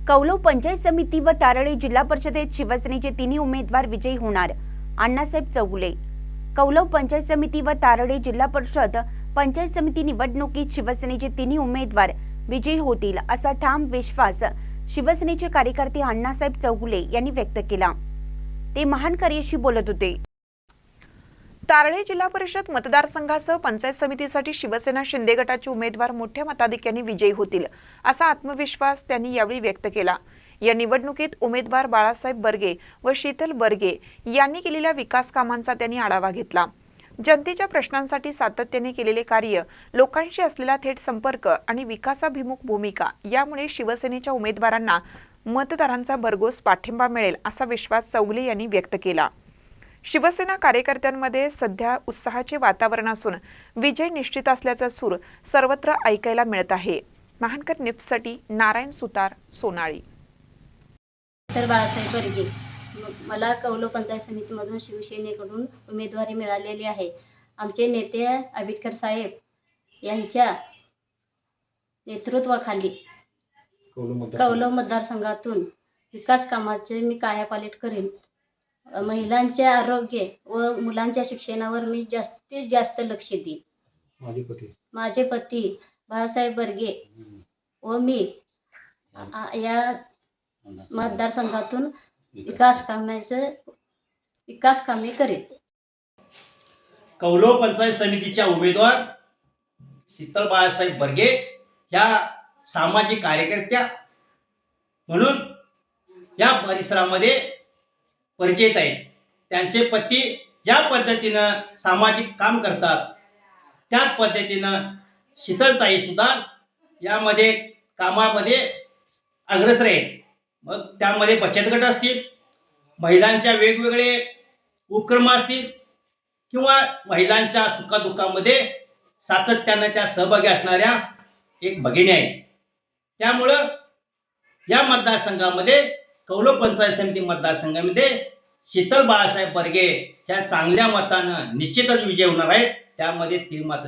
कौलव पंचायत समिती व तारळे जिल्हा परिषदेत शिवसेनेचे तिन्ही उमेदवार विजयी होणार, अण्णासाहेब चौगुले। कौलव पंचायत समिती व तारळे जिल्हा परिषद पंचायत समिती निवडणुकीत शिवसेनेचे तिन्ही उमेदवार विजयी होतील असा ठाम विश्वास शिवसेनेचे कार्यकर्ते अण्णासाहेब चौगुले यांनी व्यक्त केला। ते महानकरेशी बोलत होते। तारळे जिल्हा परिषद मतदारसंघासह पंचायत समितीसाठी शिवसेना शिंदे गटाचे उमेदवार मोठ्या मताधिक्याने विजयी होतील असा आत्मविश्वास त्यांनी यावेळी व्यक्त केला। या निवडणुकीत उमेदवार बाळासाहेब बर्गे व शीतल बर्गे यांनी केलेल्या विकास कामांचा त्यांनी आढावा घेतला। जनतेच्या प्रश्नांसाठी सातत्याने केलेले कार्य, लोकांशी असलेला थेट संपर्क आणि विकासाभिमुख भूमिका यामुळे शिवसेनेच्या उमेदवारांना मतदारांचा भरघोस पाठिंबा मिळेल असा विश्वास चौगुले यांनी व्यक्त केला। शिवसेना कार्यकर्त्यांमध्ये सध्या उत्साहाचे वातावरण असून विजय निश्चित असल्याचा सूर सर्वत्र ऐकायला मिळत आहे। महानकर न्यूजसाठी नारायण सुतार, सोनाळी। तर बाळासाहेब बर्गे, मला कौलव पंचायत समितीमधून शिवसेनेकडून उमेदवारी मिळालेली आहे। आमचे नेते आंबेडकर साहेब यांच्या नेतृत्वाखाली कौलव मतदारसंघातून विकास कामाचे मी कायापालट करेन। महिलांचे आरोग्य व मुलांच्या शिक्षणावर मी जास्तीत जास्त लक्ष देईन। माझे पती बाळासाहेब बर्गे व मी या मतदारसंघातून विकास कामे करेन। कौलव पंचायत समितीच्या उमेदवार शीतल बाळासाहेब बर्गे ह्या सामाजिक कार्यकर्त्या म्हणून या परिसरामध्ये परिचित आहेत। त्यांचे पती ज्या पद्धतीनं सामाजिक काम करतात त्याच पद्धतीनं शीतलताई सुद्धा यामध्ये कामामध्ये अग्रेसर आहेत। मग त्यामध्ये बचत गट असतील, महिलांच्या वेगवेगळे उपक्रम असतील किंवा महिलांच्या सुखदुःखामध्ये सातत्यानं त्या सहभागी असणाऱ्या एक भगिनी आहेत। त्यामुळं या मतदारसंघामध्ये कौलव पंचायत समिती मतदारसंघामध्ये शीतल बाळासाहेब बर्गे ह्या चांगल्या मतानं निश्चितच विजय होणार आहेत। त्यामध्ये 3 मत